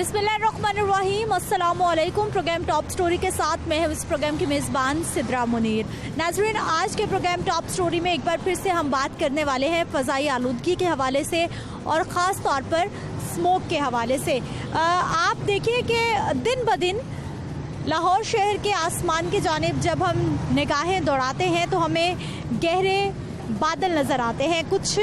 बिस्मिल्लाहिर्रहमानिर्रहीम, अस्सलामुअलैकुम। Programme top story के साथ मैं हूं इस प्रोग्राम की मेज़बान सिद्रा मुनीर। नाज़रीन, आज के प्रोग्राम टॉप स्टोरी में एक बार फिर से हम बात करने वाले हैं फ़ज़ाई आलूदगी के हवाले से और ख़ास तौर पर स्मोक के हवाले से। आप देखिए कि दिन ब दिन लाहौर शहर के आसमान की जानिब जब हम निगाहें दौड़ाते हैं तो हमें गहरे बादल नज़र आते हैं, कुछ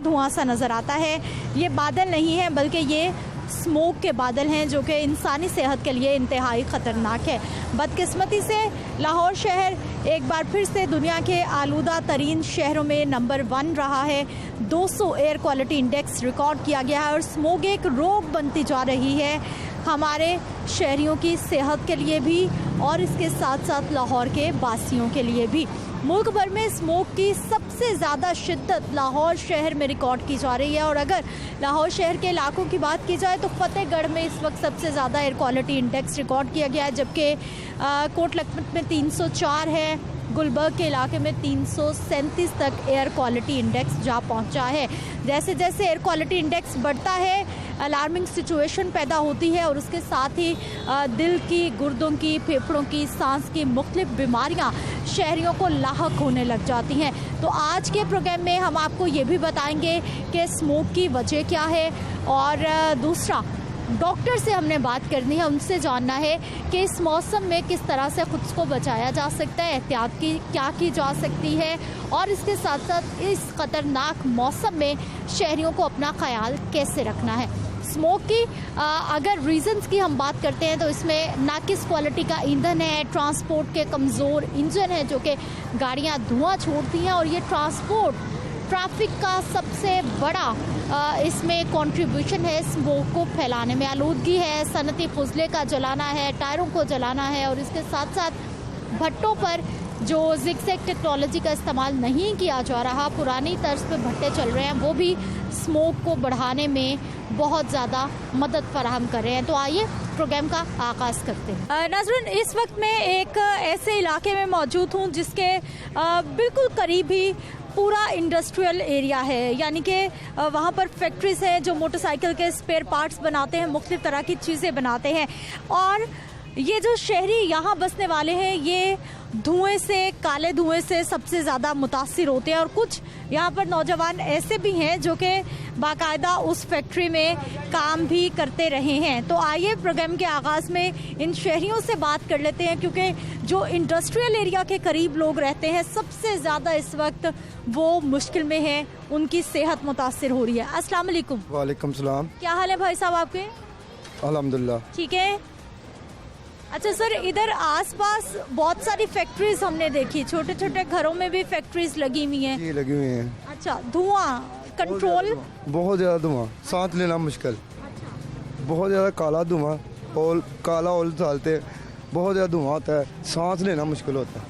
धुआं सा नज़र आता है। ये बादल नहीं है बल्कि ये स्मोक के बादल हैं जो कि इंसानी सेहत के लिए इंतहाई ख़तरनाक है। बदकिस्मती से लाहौर शहर एक बार फिर से दुनिया के आलूदा तरीन शहरों में नंबर 1 रहा है। 200 एयर क्वालिटी इंडेक्स रिकॉर्ड किया गया है और स्मोक एक रोग बनती जा रही है हमारे शहरियों की सेहत के लिए भी और इसके साथ साथ लाहौर के वासियों के लिए भी। मुल्क भर में स्मोक की सबसे ज़्यादा शिद्दत लाहौर शहर में रिकॉर्ड की जा रही है और अगर लाहौर शहर के इलाकों की बात की जाए तो फतेहगढ़ में इस वक्त सबसे ज़्यादा एयर क्वालिटी इंडेक्स रिकॉर्ड किया गया है, जबकि कोट लखपत में 304 है, गुलबर्ग के इलाके में 337 तक एयर क्वालिटी इंडेक्स जा पहुंचा है। जैसे जैसे एयर क्वालिटी इंडेक्स बढ़ता है अलार्मिंग सिचुएशन पैदा होती है और उसके साथ ही दिल की, गुर्दों की, फेफड़ों की, सांस की मुख्तलिफ बीमारियां शहरियों को लाहक होने लग जाती हैं। तो आज के प्रोग्राम में हम आपको ये भी बताएंगे कि स्मोक की वजह क्या है और दूसरा डॉक्टर से हमने बात करनी है, उनसे जानना है कि इस मौसम में किस तरह से खुद को बचाया जा सकता है, एहतियात की क्या की जा सकती है और इसके साथ साथ इस ख़तरनाक मौसम में शहरियों को अपना ख्याल कैसे रखना है। स्मोक की अगर रीज़न्स की हम बात करते हैं तो इसमें नाकिस क्वालिटी का ईंधन है, ट्रांसपोर्ट के कमज़ोर इंजन है जो कि गाड़ियाँ धुआं छोड़ती हैं और ये ट्रैफिक का सबसे बड़ा इसमें कंट्रीब्यूशन है स्मोक को फैलाने में। आलूदगी है, सनती फुजले का जलाना है, टायरों को जलाना है और इसके साथ साथ भट्टों पर जो ज़िगज़ैग टेक्नोलॉजी का इस्तेमाल नहीं किया जा रहा, पुरानी तर्ज पे भट्टे चल रहे हैं, वो भी स्मोक को बढ़ाने में बहुत ज़्यादा मदद फराहम कर रहे हैं। तो आइए प्रोग्राम का आगाज़ करते हैं। नाज़रीन, इस वक्त मैं एक ऐसे इलाके में मौजूद हूँ जिसके बिल्कुल करीब ही पूरा इंडस्ट्रियल एरिया है, यानी कि वहाँ पर फैक्ट्रीज हैं जो मोटरसाइकिल के स्पेयर पार्ट्स बनाते हैं, मुख्तलिफ तरह की चीज़ें बनाते हैं और ये जो शहरी यहाँ बसने वाले हैं ये धुएं से, काले धुएं से सबसे ज़्यादा मुतासिर होते हैं और कुछ यहाँ पर नौजवान ऐसे भी हैं जो कि बाकायदा उस फैक्ट्री में काम भी करते रहे हैं। तो आइए प्रोग्राम के आगाज़ में इन शहरियों से बात कर लेते हैं क्योंकि जो इंडस्ट्रियल एरिया के करीब लोग रहते हैं सबसे ज़्यादा इस वक्त वो मुश्किल में है, उनकी सेहत मुतासिर हो रही है। अस्सलाम वालेकुम। वालेकुम सलाम। क्या हाल है भाई साहब आपके? अल्हम्दुलिल्लाह ठीक है। अच्छा सर, इधर आसपास बहुत सारी फैक्ट्रीज हमने देखी, छोटे छोटे घरों में भी फैक्ट्रीज लगी हुई हैं। ये लगी हुई हैं। अच्छा, धुआं कंट्रोल बहुत ज़्यादा धुआं, सांस लेना मुश्किल। बहुत ज़्यादा काला धुआं और काला ऑयल डालते, बहुत ज़्यादा धुआं होता है, सांस लेना मुश्किल होता है।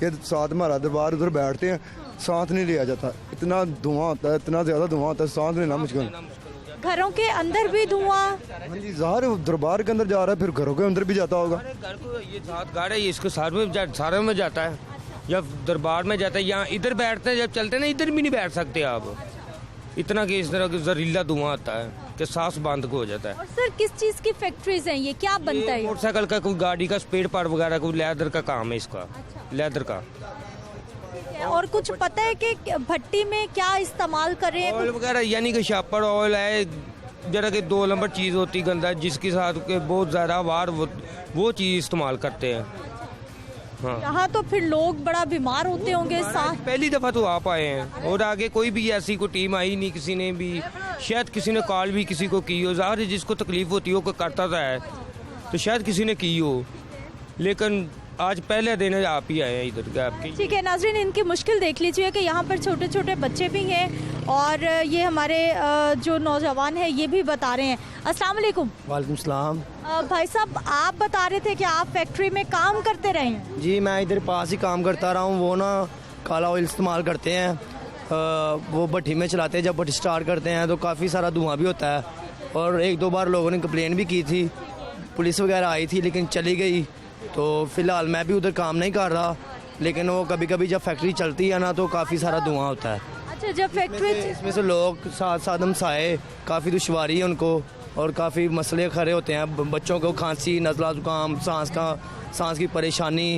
ये साथ हमारा दरबार उधर बैठते हैं, सांस नहीं लिया जाता, इतना धुआं होता है, इतना ज़्यादा धुआं होता है, सांस लेना मुश्किल। घरों के अंदर भी धुआं? हाँ जी, ज़ाहिर दरबार के अंदर जा रहा है, फिर घरों के अंदर भी जाता होगा। घर को ये साथ गाड़ है, इसको सारे में जाता है, जब दरबार में जाता है, यहाँ इधर बैठते हैं, जब चलते हैं ना इधर भी नहीं बैठ सकते आप, इतना कि इस तरह का जहरीला धुआं आता है कि सांस बंद हो जाता है। और सर किस चीज की फैक्ट्रीज हैं ये, क्या बनता है? मोटरसाइकिल का, कोई गाड़ी का स्पेयर पार्ट वगैरह, कोई लेदर का काम है इसका। लेदर का। और कुछ पता है कि भट्टी में क्या इस्तेमाल कर रहे हैं? ऑयल वगैरह, यानी कि शापर ऑयल है, जरा कि 2 नंबर चीज़ होती गंदा, जिसके साथ के बहुत ज़्यादा वार वो चीज़ इस्तेमाल करते हैं। हाँ, यहाँ तो फिर लोग बड़ा बीमार होते होंगे। पहली दफ़ा तो आप आए हैं और आगे कोई भी ऐसी कोई टीम आई नहीं, किसी ने भी, शायद किसी ने कॉल भी किसी को की हो, ज़ाहिर जिसको तकलीफ होती हो कोई करता है तो शायद किसी ने की हो, लेकिन आज पहले दिन आप ही आए हैं इधर आपके। ठीक है नाज़रीन, इनकी मुश्किल देख लीजिए कि यहाँ पर छोटे छोटे बच्चे भी हैं और ये हमारे जो नौजवान हैं ये भी बता रहे हैं। अस्सलाम वालेकुम। वालेकुम सलाम। भाई साहब, आप बता रहे थे कि आप फैक्ट्री में काम करते रहे हैं? जी, मैं इधर पास ही काम करता रहा हूँ। वो ना काला ऑयल इस्तेमाल करते हैं, वो भट्टी में चलाते हैं, जब भट्टी स्टार्ट करते हैं तो काफ़ी सारा धुआं भी होता है और 1-2 बार लोगों ने कंप्लेन भी की थी, पुलिस वगैरह आई थी लेकिन चली गई। तो फ़िलहाल मैं भी उधर काम नहीं कर रहा, लेकिन वो कभी कभी जब फैक्ट्री चलती है ना तो काफ़ी सारा धुआं होता है। अच्छा, जब फैक्ट्री इसमें से लोग साथ साथ हम साए, काफ़ी दुश्वारी है उनको, और काफ़ी मसले खड़े होते हैं। बच्चों को खांसी, नज़ला, ज़ुकाम, सांस की परेशानी,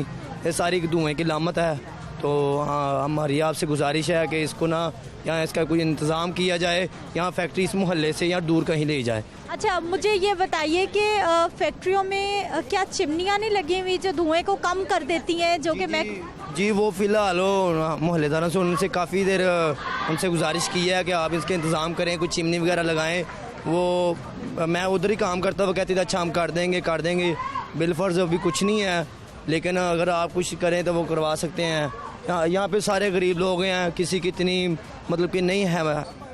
ये सारी धुएँ की लामत है। तो हाँ, हमारी आपसे गुजारिश है कि इसको ना यहाँ इसका कोई इंतज़ाम किया जाए, यहाँ फैक्ट्री इस मोहल्ले से या दूर कहीं ले जाए। अच्छा, मुझे ये बताइए कि फैक्ट्रियों में क्या चिमनियाँ नहीं लगी हुई जो धुएं को कम कर देती हैं, जो कि मैं जी वो फ़िलहाल मोहल्लेदारों से उनसे काफ़ी देर उनसे गुजारिश की है कि आप इसके इंतज़ाम करें, कुछ चिमनी वगैरह लगाएं। वो मैं उधर ही काम करता, वो कहती थी अच्छा हम कर देंगे बिलफर्ज अभी कुछ नहीं है, लेकिन अगर आप कुछ करें तो वो करवा सकते हैं। यहाँ पे सारे गरीब लोग हैं, किसी की इतनी मतलब कि नहीं है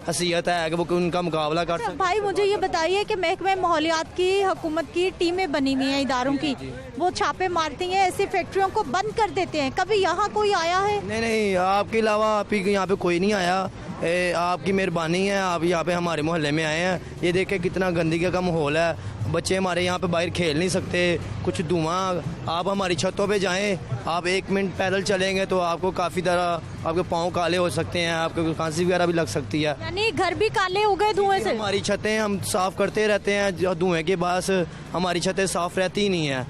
हैसियत है कि वो उनका मुकाबला कर सकते। भाई मुझे ये बताइए कि महकमे माहौलियात की हुकूमत की टीमें बनी हुई हैं इदारों की, वो छापे मारती हैं, ऐसी फैक्ट्रियों को बंद कर देते हैं, कभी यहाँ कोई आया है? नहीं, आपके अलावा आप ही यहाँ पे कोई नहीं आया। आपकी मेहरबानी है, आप यहाँ पे हमारे मोहल्ले में आए हैं। ये देखें कितना गंदगी का माहौल है, बच्चे हमारे यहाँ पे बाहर खेल नहीं सकते, कुछ धुआं। आप हमारी छतों पे जाएं, आप 1 मिनट पैदल चलेंगे तो आपको काफ़ी तरह आपके पाँव काले हो सकते हैं, आपको खांसी वगैरह भी लग सकती है। यानी घर भी काले हो गए धुएं से? हमारी छतें हम साफ़ करते रहते हैं, धुएँ के बाद हमारी छतें साफ़ रहती ही नहीं है,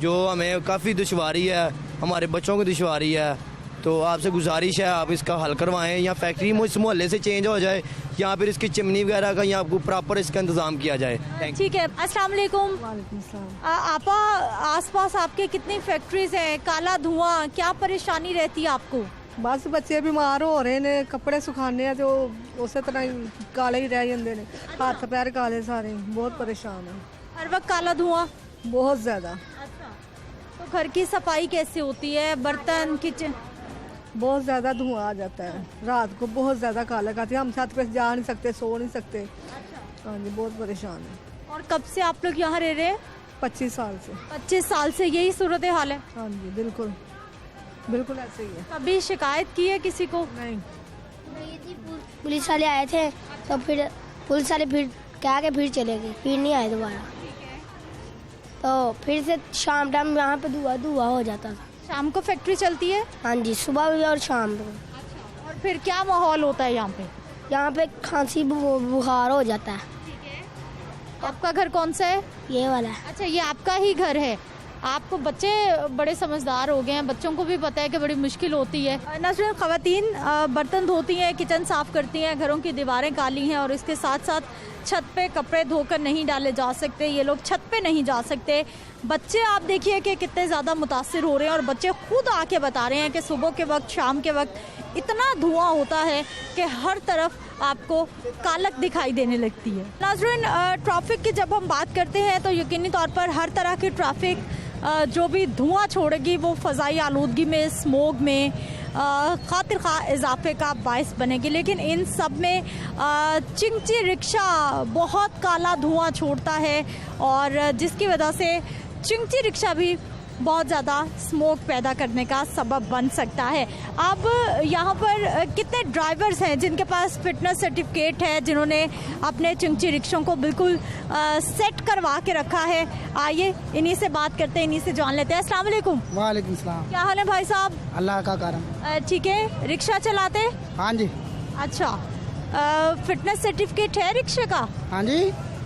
जो हमें काफ़ी दुश्वारी है, हमारे बच्चों को दुश्वारी है। तो आपसे गुजारिश है आप इसका हल करवाएं, या फैक्ट्री इस मोहल्ले से चेंज हो जाए, या फिर इसकी चिमनी वगैरह का या आपको प्रॉपर इसका इंतज़ाम किया जाए। ठीक है, अस्सलाम वालेकुम। आपा आसपास आपके कितनी फैक्ट्रीज हैं, काला धुआं, क्या परेशानी रहती है आपको? बस बच्चे बीमार हो रहे ने, कपड़े सुखाने हैं जो उसी तरह ही काले ही रह जाते हैं, हाथ पैर काले सारे, बहुत परेशान है। हर वक्त काला धुआं? बहुत ज़्यादा। तो घर की सफाई कैसे होती है, बर्तन, किचन? बहुत ज़्यादा धुआं आ जाता है, रात को बहुत ज़्यादा काला खाती है, हम छत पे जा नहीं सकते, सो नहीं सकते। हाँ जी, बहुत परेशान है। और कब से आप लोग यहाँ रह रहे हैं? 25 साल से। 25 साल से यही सूरत हाल है? हाँ जी, बिल्कुल बिल्कुल ऐसे ही है। कभी शिकायत की है किसी को? नहीं। पुलिस वाले आए थे तो फिर पुलिस वाले फिर क्या के फिर चले गए, फिर नहीं आए दोबारा। तो फिर से शाम टाइम यहाँ पे धुआं हो जाता था। शाम को फैक्ट्री चलती है? हाँ जी, सुबह भी और शाम को। और फिर क्या माहौल होता है यहाँ पे? यहाँ पे खांसी बुखार हो जाता है। आपका घर कौन सा है? ये वाला है। अच्छा, ये आपका ही घर है। आपको बच्चे बड़े समझदार हो गए हैं, बच्चों को भी पता है कि बड़ी मुश्किल होती है। नज़रीन, ख़वातीन बर्तन धोती हैं, किचन साफ़ करती हैं, घरों की दीवारें काली हैं और इसके साथ साथ छत पे कपड़े धोकर नहीं डाले जा सकते, ये लोग छत पे नहीं जा सकते। बच्चे आप देखिए कि कितने ज़्यादा मुतासिर हो रहे हैं और बच्चे खुद आके बता रहे हैं कि सुबह के वक्त, शाम के वक्त इतना धुआं होता है कि हर तरफ आपको कालक दिखाई देने लगती है। नाज़रीन, ट्रैफिक की जब हम बात करते हैं तो यकीनी तौर पर हर तरह की ट्रैफिक जो भी धुआं छोड़ेगी वो फ़ज़ाई आलूदगी में, स्मोग में खातिर खा इजाफे का बायस बनेगी। लेकिन इन सब में चिंगची रिक्शा बहुत काला धुआं छोड़ता है और जिसकी वजह से चिंगची रिक्शा भी बहुत ज़्यादा स्मोक पैदा करने का सबब बन सकता है। अब यहाँ पर कितने ड्राइवर्स हैं जिनके पास फिटनेस सर्टिफिकेट है, जिन्होंने अपने चिंगची रिक्शों को बिल्कुल सेट करवा के रखा है? आइए इन्हीं से बात करते हैं, इन्हीं से जान लेते हैं। अस्सलाम वालेकुम। वालेकुम सलाम। क्या हाल है भाई साहब? अल्लाह का करम। ठीक है, रिक्शा चलाते? हाँ जी। अच्छा, फिटनेस सर्टिफिकेट है रिक्शे का? हाँ जी।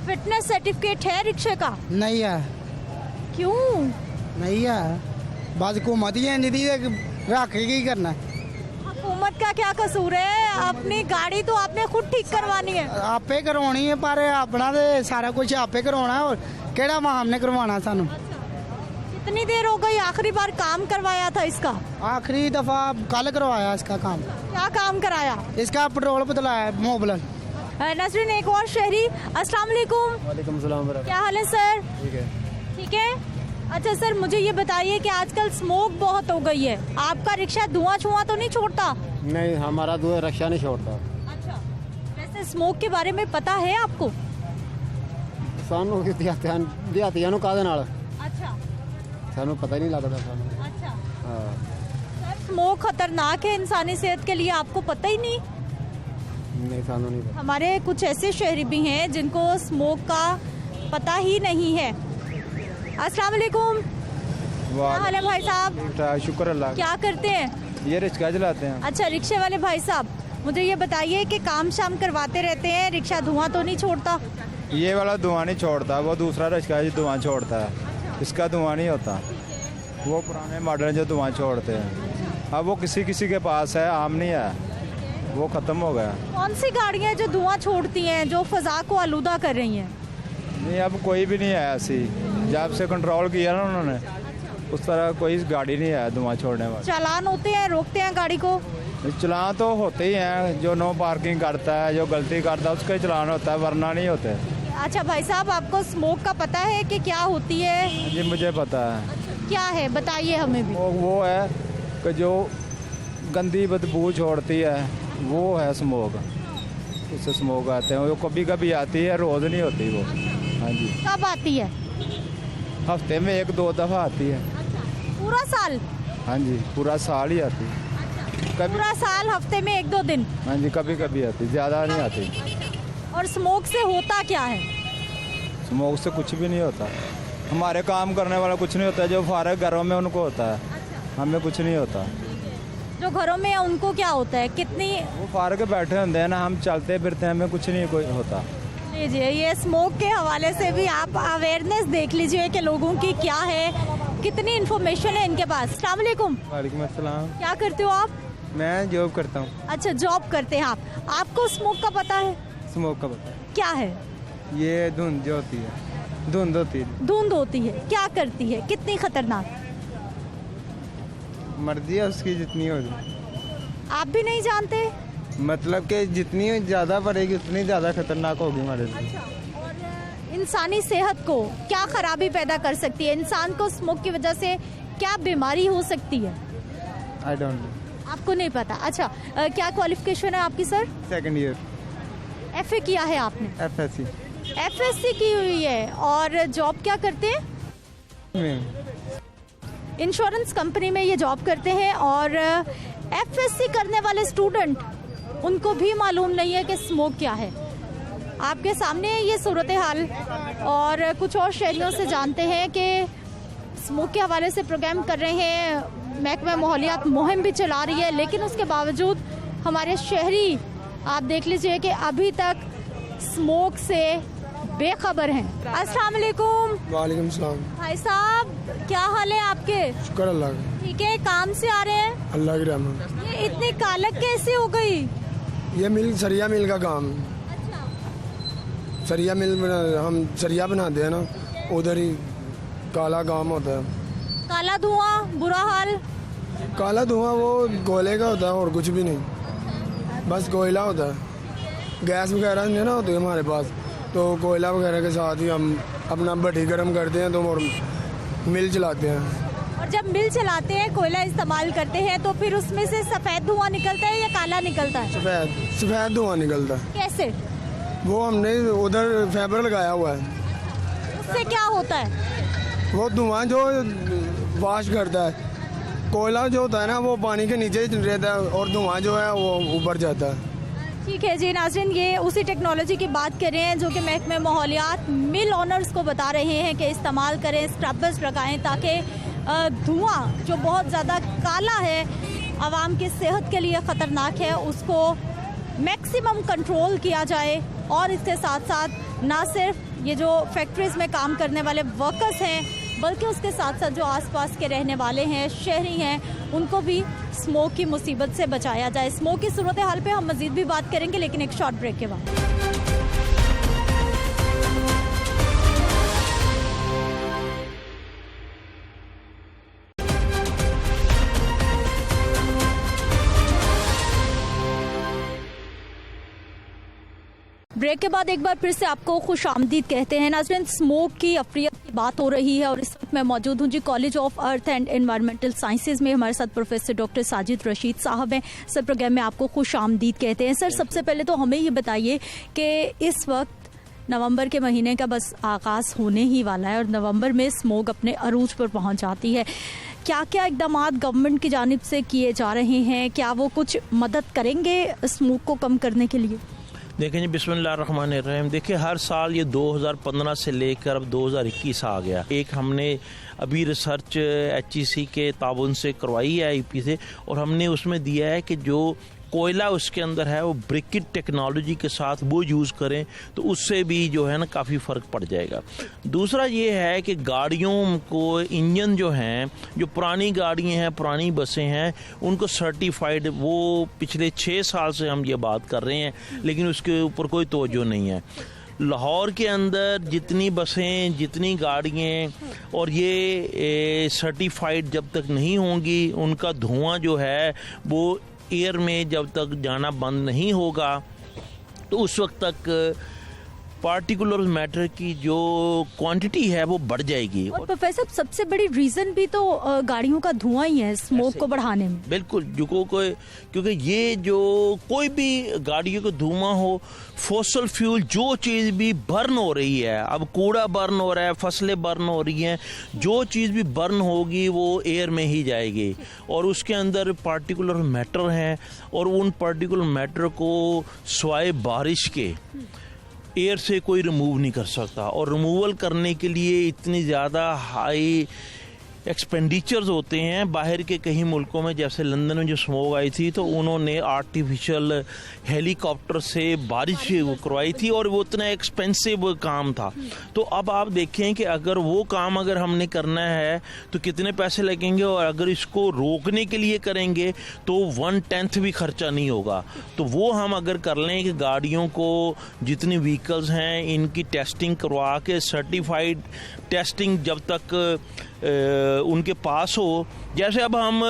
फिटनेस सर्टिफिकेट है रिक्शे का? नहीं है। क्यों नहीं है, बस हुकूमत ही नहीं रख के करना। हुकूमत का क्या कसूर है? अपनी गाड़ी तो आपने खुद ठीक करवानी है। आपे करवानी है, पर अपना तो सारा कुछ आपे करवाना है, और केड़ा वहाँ हमने करवाना सानू। कितनी देर हो गई आखिरी बार काम करवाया था इसका? आखिरी दफा कल करवाया इसका काम। क्या काम कराया? इसका पेट्रोल बदलाया, मोबिल। नसरीन, एक और शहरी। अस्सलाम वालेकुम। वालेकुम सलाम। क्या हाल है सर? ठीक है। ठीक है। अच्छा सर, मुझे ये बताइए कि आजकल स्मोक बहुत हो गई है, आपका रिक्शा धुआं छुआं तो नहीं छोड़ता? नहीं, हमारा धुआं रिक्शा नहीं छोड़ता। अच्छा, वैसे स्मोक के बारे में पता है आपको? सानू देहातियां नूं काहदे नाल? अच्छा, सानू पता ही नहीं लगता सानू। अच्छा। हाँ। सर, स्मोक खतरनाक है इंसानी सेहत के लिए, आपको पता ही नहीं? नहीं, सानू नहीं पता। हमारे कुछ ऐसे शहरी भी हैं जिनको स्मोक का पता ही नहीं है। अस्सलाम वालेकुम। क्या हाल है भाई साहब? शुक्र अल्लाह। क्या करते हैं? ये रिक्शा चलाते हैं। अच्छा, रिक्शे वाले भाई साहब, मुझे ये बताइए कि काम शाम करवाते रहते हैं, रिक्शा धुआं तो नहीं छोड़ता? ये वाला धुआं नहीं छोड़ता, वो दूसरा रिक्शा जो धुआं छोड़ता है, इसका धुआं नहीं होता। वो पुराने मॉडल जो धुआं छोड़ते हैं, अब वो किसी किसी के पास है, आम नहीं है, वो ख़त्म हो गया। कौन सी गाड़ियाँ जो धुआं छोड़ती हैं, जो फ़ज़ा को आलूदा कर रही हैं? नहीं, अब कोई भी नहीं है ऐसी। जब से कंट्रोल किया ना उन्होंने, उस तरह कोई गाड़ी नहीं है धुआं छोड़ने वाली। चालान होते हैं, रोकते हैं गाड़ी को? चलान तो होते ही हैं, जो नो पार्किंग करता है, जो गलती करता है उसका चलान होता है, वरना नहीं होते। अच्छा भाई साहब, आपको स्मोक का पता है कि क्या होती है? जी मुझे पता है। क्या है, बताइए हमें भी। वो है कि जो गंदी बदबू छोड़ती है, वो है स्मोक। उससे स्मोक आते हैं, वो कभी कभी आती है, रोज़ नहीं होती वो। हाँ जी। कब आती है? हफ्ते में 1-2 दफ़ा आती है। पूरा साल? हाँ जी, पूरा साल ही आती है। कभी पूरा साल, हफ्ते में 1-2 दिन? हाँ जी, कभी कभी आती, ज़्यादा नहीं आती। और स्मोक से होता क्या है? स्मोक से कुछ भी नहीं होता। हमारे काम करने वाला कुछ नहीं होता, जो फारग घरों में उनको होता है, हमें कुछ नहीं होता। जो घरों में है उनको क्या होता है? कितनी? वो फारग बैठे होते हैं ना, हम चलते फिरते हैं, हमें कुछ नहीं कोई होता। लीजिए, ये स्मोक के हवाले से भी आप अवेयरनेस देख लीजिए कि लोगों की क्या है, कितनी इन्फॉर्मेशन है इनके पास। अस्सलाम वालेकुम। वालेकुम अस्सलाम। क्या करते हो आप? मैं जॉब करता हूँ। अच्छा, जॉब करते हैं आप। आपको स्मोक का पता है? स्मोक का पता है। क्या है? ये धुंध जो होती है, धुंध होती है। धुंध होती है, क्या करती है, कितनी खतरनाक? मर्जी है उसकी, जितनी हो जाए। आप भी नहीं जानते? मतलब कि जितनी ज़्यादा बढ़ेगी उतनी ज़्यादा खतरनाक होगी हमारे लिए। और इंसानी सेहत को क्या खराबी पैदा कर सकती है? इंसान को स्मोक की वजह से क्या बीमारी हो सकती है? I don't know. आपको नहीं पता? अच्छा, क्या क्वालिफिकेशन है आपकी सर? 2nd year. FA किया है आपने? FSC। FSC की हुई है। और जॉब क्या करते हैं? इंश्योरेंस कंपनी में ये जॉब करते हैं। और FSC करने वाले स्टूडेंट, उनको भी मालूम नहीं है कि स्मोक क्या है। आपके सामने है ये सूरत हाल। और कुछ और शहरियों से जानते हैं कि स्मोक के हवाले से प्रोग्राम कर रहे हैं, महकमा माहौलियात मुहिम भी चला रही है, लेकिन उसके बावजूद हमारे शहरी, आप देख लीजिए कि अभी तक स्मोक से बेखबर हैं। अस्सलाम वालेकुम। वालेकुम सलाम। भाई साहब, क्या हाल है आपके? शुक्र अल्लाह का। ठीक है, काम से आ रहे हैं? अल्लाह की रहमत। ये इतनी कालक कैसे हो गई? ये मिल सरिया मिल का काम। सरिया मिल में हम सरिया बनाते हैं ना, उधर ही काला काम होता है। काला धुआं, बुरा हाल। काला धुआं वो कोयले का होता है और कुछ भी नहीं, बस कोयला होता है। गैस वगैरह नहीं ना होती हमारे पास, तो कोयला वगैरह के साथ ही हम अपना भट्टी गर्म करते हैं तो और मिल चलाते हैं। और जब मिल चलाते हैं, कोयला इस्तेमाल करते हैं, तो फिर उसमें से सफ़ेद धुआं निकलता है या काला निकलता है? सफ़ेद धुआं निकलता है। कैसे? वो हमने उधर फाइबर लगाया हुआ है। उससे क्या होता है? वो धुआं जो वाश करता है, कोयला जो होता है ना वो पानी के नीचे रहता है और धुआं जो है वो ऊपर जाता है। ठीक है जी नाज़रीन, ये उसी टेक्नोलॉजी की बात कर रहे हैं जो कि महकमे माहौलियात मिल ओनर्स को बता रहे हैं कि इस्तेमाल करें, स्क्रबर्स लगाएं, ताकि धुआं जो बहुत ज़्यादा काला है, आवाम की सेहत के लिए ख़तरनाक है, उसको मैक्सिमम कंट्रोल किया जाए। और इसके साथ साथ ना सिर्फ ये जो फैक्ट्रीज़ में काम करने वाले वर्कर्स हैं, बल्कि उसके साथ साथ जो आसपास के रहने वाले हैं, शहरी हैं, उनको भी स्मोक की मुसीबत से बचाया जाए। स्मोक की सूरत हाल पे हम मज़ीद भी बात करेंगे, लेकिन एक शॉर्ट ब्रेक के बाद। ब्रेक के बाद एक बार फिर से आपको खुश आमदीद कहते हैं। नाज़रीन, स्मोक की अफरियत की बात हो रही है और इस वक्त मैं मौजूद हूँ जी college of earth and environmental sciences में। हमारे साथ प्रोफेसर डॉक्टर साजिद रशीद साहब हैं। सर, प्रोग्राम में आपको खुश आमदीद कहते हैं। सर, सबसे पहले तो हमें ये बताइए कि इस वक्त नवंबर के महीने का बस आगाज़ होने ही वाला है और नवंबर में स्मोक अपने अरूज पर पहुँच जाती है। क्या क्या इक़दाम गवर्नमेंट की जानिब से किए जा रहे हैं? क्या वो कुछ मदद करेंगे स्मोक को कम करने के लिए? देखें जी, बिस्मिल्लाहिर्रहमानिर्रहीम। देखिए, हर साल ये 2015 से लेकर अब 2021 आ गया। एक हमने अभी रिसर्च HEC के ताबन से करवाई है, IP से, और हमने उसमें दिया है कि जो कोयला उसके अंदर है वो ब्रिकेट टेक्नोलॉजी के साथ वो यूज़ करें तो उससे भी जो है ना काफ़ी फ़र्क पड़ जाएगा। दूसरा ये है कि गाड़ियों को इंजन जो हैं, जो पुरानी गाड़ियाँ हैं, पुरानी बसें हैं, उनको सर्टिफाइड, वो पिछले 6 साल से हम ये बात कर रहे हैं लेकिन उसके ऊपर कोई तवज्जो नहीं है। लाहौर के अंदर जितनी बसें, जितनी गाड़ियाँ और ये सर्टिफाइड जब तक नहीं होंगी, उनका धुआं जो है वो एयर में जब तक जाना बंद नहीं होगा तो उस वक्त तक पार्टिकुलर मैटर की जो क्वांटिटी है वो बढ़ जाएगी। और प्रोफेसर सबसे बड़ी रीज़न भी तो गाड़ियों का धुआं ही है स्मोक को बढ़ाने में। बिल्कुल, क्योंकि ये जो कोई भी गाड़ियों का धुआं हो, फॉसल फ्यूल जो चीज़ भी बर्न हो रही है, अब कूड़ा बर्न हो रहा है, फसलें बर्न हो रही हैं, जो चीज़ भी बर्न होगी वो एयर में ही जाएगी और उसके अंदर पार्टिकुलर मैटर हैं और उन पार्टिकुलर मैटर को स्वाए बारिश के एयर से कोई रिमूव नहीं कर सकता और रिमूवल करने के लिए इतनी ज़्यादा हाई एक्सपेंडिचर्स होते हैं। बाहर के कई मुल्कों में, जैसे लंदन में जो स्मोक आई थी तो उन्होंने आर्टिफिशियल हेलीकॉप्टर से बारिश करवाई थी और वो उतना एक्सपेंसिव काम था। तो अब आप देखें कि अगर वो काम अगर हमने करना है तो कितने पैसे लगेंगे और अगर इसको रोकने के लिए करेंगे तो 1/10 भी खर्चा नहीं होगा। तो वो हम अगर कर लें कि गाड़ियों को, जितनी व्हीकल्स हैं, इनकी टेस्टिंग करवा के सर्टिफाइड टेस्टिंग जब तक उनके पास हो, जैसे अब हम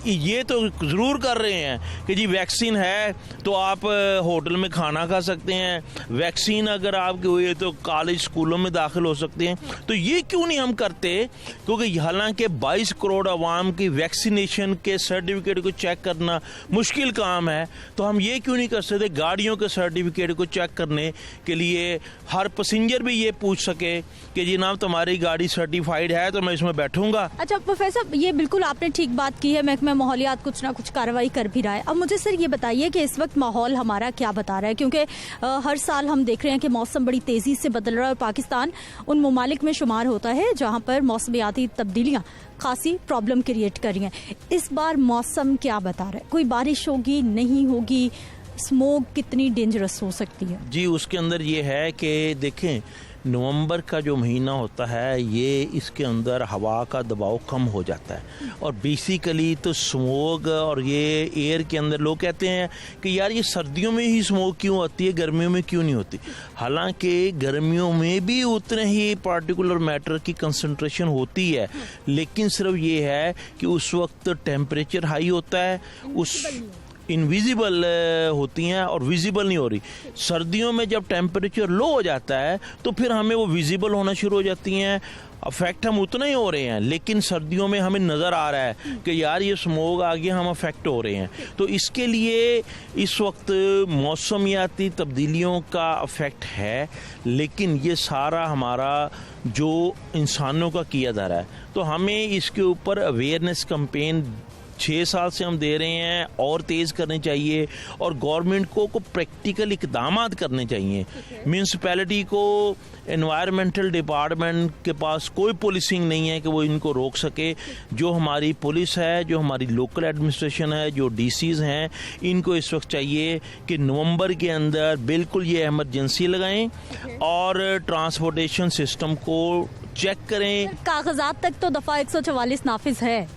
ये तो ज़रूर कर रहे हैं कि जी वैक्सीन है तो आप होटल में खाना खा सकते हैं, वैक्सीन अगर आपकी हुई है तो कॉलेज स्कूलों में दाखिल हो सकते हैं। तो ये क्यों नहीं हम करते? क्योंकि हालांकि 22 करोड़ आवाम की वैक्सीनेशन के सर्टिफिकेट को चेक करना मुश्किल काम है, तो हम ये क्यों नहीं कर सकते गाड़ियों के सर्टिफिकेट को चेक करने के लिए हर पैसेंजर भी ये पूछ सके कि जी नाम तुम्हारी गाड़ी सर्टिफाइड है तो मैं इसमें बैठूंगा। अच्छा प्रोफेसर, ये बिल्कुल आपने ठीक बात की है, महकमा माहौलियात कुछ ना कुछ कार्रवाई कर भी रहा है। अब मुझे सर ये बताइए कि इस वक्त माहौल हमारा क्या बता रहा है, क्योंकि हर साल हम देख रहे हैं कि मौसम बड़ी तेजी से बदल रहा है और पाकिस्तान उन ममालिक में शुमार होता है जहाँ पर मौसमियाती तब्दीलियाँ खासी प्रॉब्लम क्रिएट कर रही हैं। इस बार मौसम क्या बता रहा है? कोई बारिश होगी, नहीं होगी? स्मोक कितनी डेंजरस हो सकती है? जी, उसके अंदर ये है कि देखें, नवंबर का जो महीना होता है ये इसके अंदर हवा का दबाव कम हो जाता है और बेसिकली तो स्मोक और ये एयर के अंदर लोग कहते हैं कि यार ये सर्दियों में ही स्मोक क्यों आती है, गर्मियों में क्यों नहीं होती। हालांकि गर्मियों में भी उतने ही पार्टिकुलर मैटर की कंसंट्रेशन होती है, लेकिन सिर्फ ये है कि उस वक्त टेम्परेचर हाई होता है, उस इनविजिबल होती हैं और विजिबल नहीं हो रही। सर्दियों में जब टेम्परेचर लो हो जाता है तो फिर हमें वो विजिबल होना शुरू हो जाती हैं, अफेक्ट हम उतना ही हो रहे हैं, लेकिन सर्दियों में हमें नज़र आ रहा है कि यार ये स्मोक आ गया, हम अफेक्ट हो रहे हैं। तो इसके लिए इस वक्त मौसमियाती तब्दीलियों का अफेक्ट है, लेकिन ये सारा हमारा जो इंसानों का किया जा रहा है, तो हमें इसके ऊपर अवेयरनेस कैंपेन 6 साल से हम दे रहे हैं और तेज़ करने चाहिए और गवर्नमेंट को प्रैक्टिकल इकदामात करने चाहिए। म्यूनसिपैलिटी को, एनवायरमेंटल डिपार्टमेंट के पास कोई पुलिसिंग नहीं है कि वो इनको रोक सके। जो हमारी पुलिस है, जो हमारी लोकल एडमिनिस्ट्रेशन है, जो डीसीज हैं, इनको इस वक्त चाहिए कि नवंबर के अंदर बिल्कुल ये इमरजेंसी लगाएं और ट्रांसपोर्टेशन सिस्टम को चेक करें। कागजात तक तो दफ़ा 144 नाफिज है,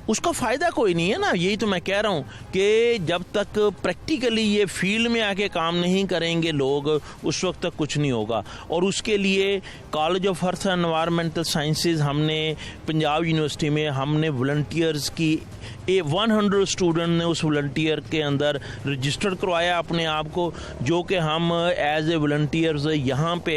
उसका फ़ायदा कोई नहीं है ना। यही तो मैं कह रहा हूँ कि जब तक प्रैक्टिकली ये फील्ड में आके काम नहीं करेंगे लोग, उस वक्त तक कुछ नहीं होगा। और उसके लिए college of earth and environmental sciences हमने पंजाब यूनिवर्सिटी में हमने वॉलंटियर्स की 100 स्टूडेंट ने उस वॉलंटियर के अंदर रजिस्टर करवाया अपने आप को, जो कि हम एज ए वॉलंटियर्स यहाँ पे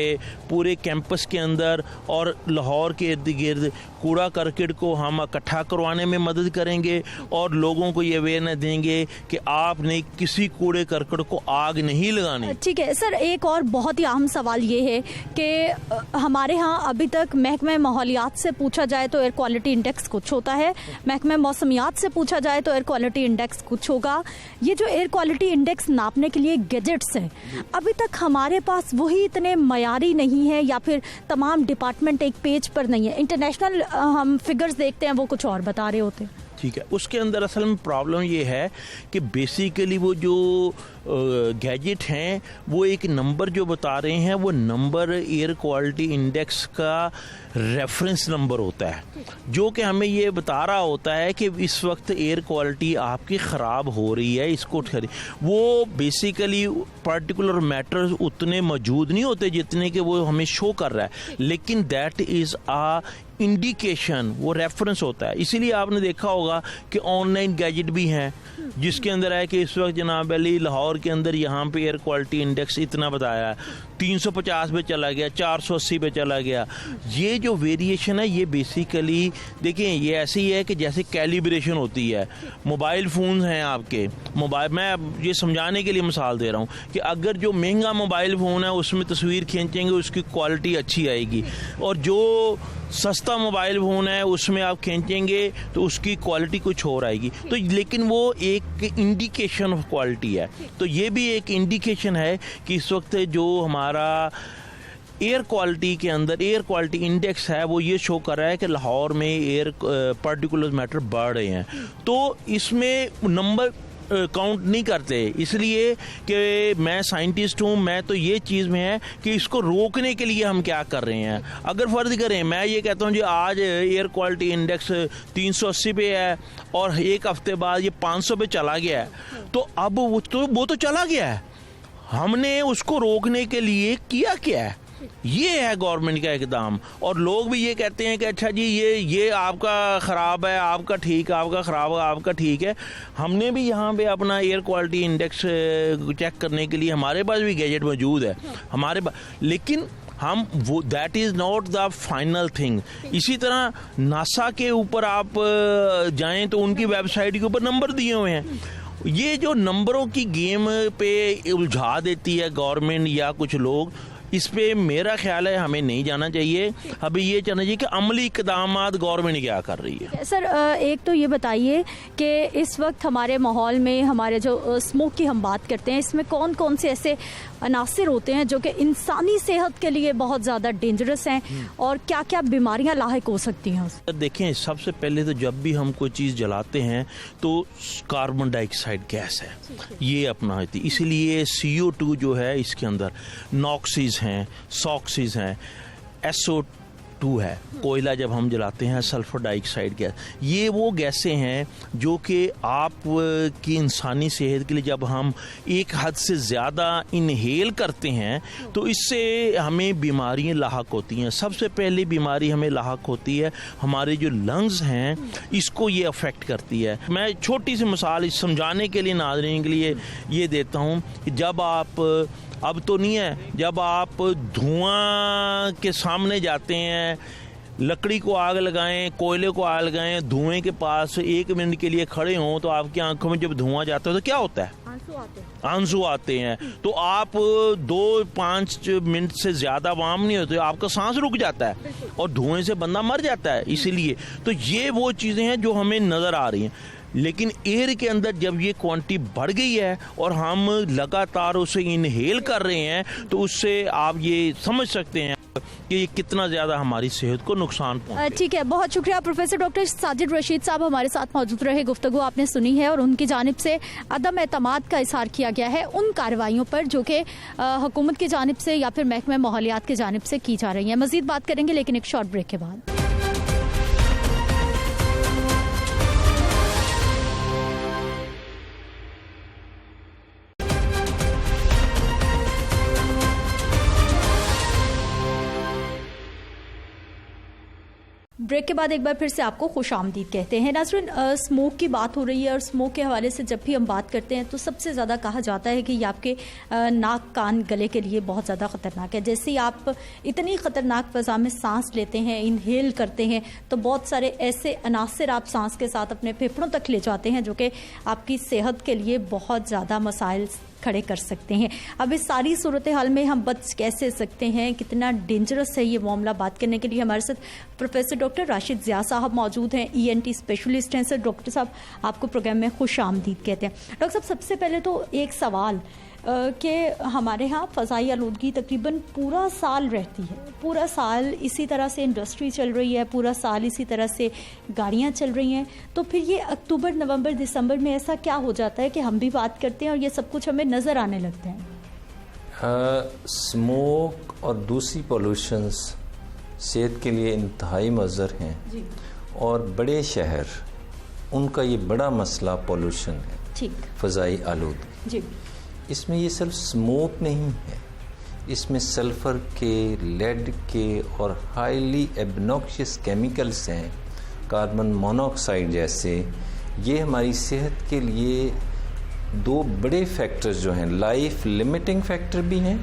पूरे कैंपस के अंदर और लाहौर के इर्द गिर्द कूड़ा करकट को हम इकट्ठा करवाने में मदद करेंगे और लोगों को ये अवेयरनेस देंगे कि आपने किसी कूड़े करकट को आग नहीं लगानी। ठीक है सर, एक और बहुत ही अहम सवाल ये है कि हमारे यहाँ अभी तक महकमा माहौलियात से पूछा जाए तो एयर क्वालिटी इंडेक्स कुछ होता है, महकमा मौसमियात से पूछा जाए तो एयर क्वालिटी इंडेक्स कुछ होगा। ये जो एयर क्वालिटी इंडेक्स नापने के लिए गैजेट्स हैं, अभी तक हमारे पास वही इतने मयारी नहीं है या फिर तमाम डिपार्टमेंट एक पेज पर नहीं है। इंटरनेशनल हम फिगर्स देखते हैं वो कुछ और बता रहे होते हैं। ठीक है। उसके अंदर असल में प्रॉब्लम ये है कि बेसिकली वो जो गैजेट हैं वो एक नंबर जो बता रहे हैं वो नंबर एयर क्वालिटी इंडेक्स का रेफरेंस नंबर होता है, जो कि हमें ये बता रहा होता है कि इस वक्त एयर क्वालिटी आपकी ख़राब हो रही है, इसको वो बेसिकली पर्टिकुलर मैटर्स उतने मौजूद नहीं होते जितने कि वो हमें शो कर रहा है, लेकिन दैट इज़ आ इंडिकेशन, वो रेफरेंस होता है। इसीलिए आपने देखा होगा कि ऑनलाइन गैजेट भी हैं जिसके अंदर है कि इस वक्त जनाब अली लाहौर के अंदर यहाँ पे एयर क्वालिटी इंडेक्स इतना बताया है, 350 पे चला गया, 480 पे चला गया। ये जो वेरिएशन है ये बेसिकली देखिए ये ऐसी है कि जैसे कैलिब्रेशन होती है। मोबाइल फ़ोन हैं आपके, मोबाइल मैं ये समझाने के लिए मिसाल दे रहा हूँ कि अगर जो महंगा मोबाइल फ़ोन है उसमें तस्वीर खींचेंगे उसकी क्वालिटी अच्छी आएगी, और जो सस्ता मोबाइल फ़ोन है उसमें आप खींचेंगे तो उसकी क्वालिटी कुछ और आएगी। तो लेकिन वो एक इंडिकेशन ऑफ क्वालिटी है, तो ये भी एक इंडिकेशन है कि इस वक्त जो हमारा एयर क्वालिटी के अंदर एयर क्वालिटी इंडेक्स है वो ये शो कर रहा है कि लाहौर में एयर पार्टिकुलर मैटर बढ़ रहे हैं। तो इसमें नंबर काउंट नहीं करते, इसलिए कि मैं साइंटिस्ट हूँ, मैं तो ये चीज़ में है कि इसको रोकने के लिए हम क्या कर रहे हैं। अगर फ़र्ज करें मैं ये कहता हूँ जी आज एयर क्वालिटी इंडेक्स 380 पे है और एक हफ्ते बाद ये 500 पे चला गया है, तो अब वो तो चला गया है, हमने उसको रोकने के लिए किया क्या है? ये है गवर्नमेंट का इकदाम। और लोग भी ये कहते हैं कि अच्छा जी ये आपका ख़राब है, आपका ठीक, आपका ख़राब है, आपका ठीक है। हमने भी यहाँ पे अपना एयर क्वालिटी इंडेक्स चेक करने के लिए हमारे पास भी गैजेट मौजूद है हमारे पास, लेकिन हम वो that is not the final thing. इसी तरह नासा के ऊपर आप जाएं तो उनकी वेबसाइट के ऊपर नंबर दिए हुए हैं। ये जो नंबरों की गेम पे उलझा देती है गवर्नमेंट या कुछ लोग, इस पे मेरा ख्याल है हमें नहीं जाना चाहिए। अभी ये चाहिए चाहिए कि अमली इक़दामात गवर्नमेंट क्या कर रही है। सर एक तो ये बताइए कि इस वक्त हमारे माहौल में हमारे जो स्मोक की हम बात करते हैं इसमें कौन कौन से ऐसे अनासिर होते हैं जो कि इंसानी सेहत के लिए बहुत ज़्यादा डेंजरस हैं और क्या क्या बीमारियां लाहिक हो सकती हैं? देखें, सबसे पहले तो जब भी हम कोई चीज़ जलाते हैं तो कार्बन डाइऑक्साइड गैस है ये अपना होती, इसीलिए CO2 जो है इसके अंदर नॉक्सिस हैं, सॉक्सिस हैं, SO2 है, कोयला जब हम जलाते हैं सल्फर डाइऑक्साइड गैस, ये वो गैसें हैं जो कि आप की इंसानी सेहत के लिए जब हम एक हद से ज़्यादा इनहेल करते हैं तो इससे हमें बीमारियां लाहक होती हैं। सबसे पहली बीमारी हमें लाहक होती है हमारे जो लंग्स हैं, इसको ये अफेक्ट करती है। मैं छोटी सी मिसाल समझाने के लिए नाज़रीन के लिए ये देता हूँ कि जब आप अब तो नहीं है, जब आप धुआं के सामने जाते हैं, लकड़ी को आग लगाएं, कोयले को आग लगाएं, धुएं के पास 1 मिनट के लिए खड़े हों तो आपकी आंखों में जब धुआं जाता है तो क्या होता है? आंसू आते हैं। तो आप 2-5 मिनट से ज़्यादा वाम नहीं होते, आपका सांस रुक जाता है और धुएं से बंदा मर जाता है। इसीलिए तो ये वो चीज़ें हैं जो हमें नज़र आ रही हैं, लेकिन एयर के अंदर जब ये क्वांटिटी बढ़ गई है और हम लगातार उसे इनहेल कर रहे हैं तो उससे आप ये समझ सकते हैं कि ये कितना ज़्यादा हमारी सेहत को नुकसान पहुंचे। ठीक है, बहुत शुक्रिया प्रोफेसर डॉक्टर साजिद रशीद साहब हमारे साथ मौजूद रहे, गुफ्तगू आपने सुनी है और उनकी जानिब से अदम एतमाद का इजहार किया गया है उन कार्रवाइयों पर जो कि हुकूमत की जानिब से या फिर महकमा माहौलियात की जानिब से की जा रही है। मजीद बात करेंगे लेकिन एक शॉर्ट ब्रेक के बाद। ब्रेक के बाद एक बार फिर से आपको खुश आमदीद कहते हैं। नाज़रीन, स्मोक की बात हो रही है और स्मोक के हवाले से जब भी हम बात करते हैं तो सबसे ज़्यादा कहा जाता है कि ये आपके नाक, कान, गले के लिए बहुत ज़्यादा ख़तरनाक है। जैसे ही आप इतनी ख़तरनाक फ़ज़ा में सांस लेते हैं, इनहेल करते हैं, तो बहुत सारे ऐसे अनासिर आप सांस के साथ अपने फेफड़ों तक ले जाते हैं जो कि आपकी सेहत के लिए बहुत ज़्यादा मसाइल खड़े कर सकते हैं। अब इस सारी सूरत हाल में हम बच कैसे सकते हैं, कितना डेंजरस है ये मामला, बात करने के लिए हमारे साथ प्रोफेसर डॉक्टर राशिद ज़िया साहब मौजूद हैं, ENT स्पेशलिस्ट हैं। सर डॉक्टर साहब, आपको प्रोग्राम में खुश आमदीद कहते हैं। डॉक्टर साहब, सबसे पहले तो एक सवाल, कि हमारे यहाँ फ़ज़ाई आलूदगी तकरीबन पूरा साल रहती है, पूरा साल इसी तरह से इंडस्ट्री चल रही है, पूरा साल इसी तरह से गाड़ियाँ चल रही हैं, तो फिर ये अक्टूबर, नवंबर, दिसंबर में ऐसा क्या हो जाता है कि हम भी बात करते हैं और ये सब कुछ हमें नज़र आने लगता है? स्मोक और दूसरी पॉल्यूशंस सेहत के लिए इंतहाई मुज़र हैं जी। और बड़े शहर, उनका ये बड़ा मसला पॉल्यूशन है, ठीक, फ़ज़ाई आलूदगी जी। इसमें ये सिर्फ स्मोक नहीं है, इसमें सल्फ़र के, लेड के और हाईली एब्नॉक्शियस केमिकल्स हैं, कार्बन मोनोऑक्साइड जैसे। ये हमारी सेहत के लिए दो बड़े फैक्टर्स जो हैं, लाइफ लिमिटिंग फैक्टर भी हैं।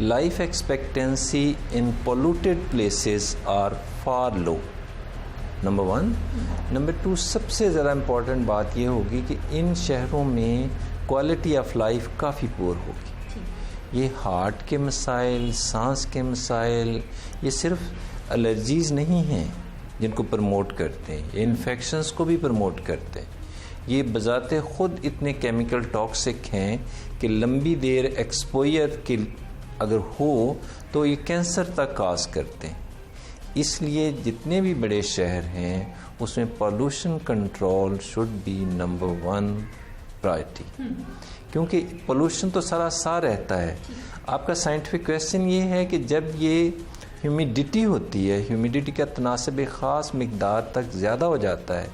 Life expectancy in polluted places are far low, number 1। Number 2, सबसे ज़्यादा इम्पॉर्टेंट बात ये होगी कि इन शहरों में क्वालिटी ऑफ लाइफ काफ़ी पुअर होगी। ये हार्ट के मसाइल, सांस के मसाइल, ये सिर्फ एलर्जीज़ नहीं हैं जिनको प्रमोट करते हैं, ये इन्फेक्शंस को भी प्रमोट करते हैं। ये बजाते ख़ुद इतने केमिकल टॉक्सिक हैं कि लंबी देर एक्सपोजर के अगर हो तो ये कैंसर तक काज करते हैं। इसलिए जितने भी बड़े शहर हैं उसमें pollution control should be number 1 priority, क्योंकि पॉल्यूशन तो सारा साल रहता है। आपका साइंटिफिक क्वेश्चन ये है कि जब ये ह्यूमिडिटी होती है, ह्यूमिडिटी का तनासब ख़ास मकदार तक ज़्यादा हो जाता है,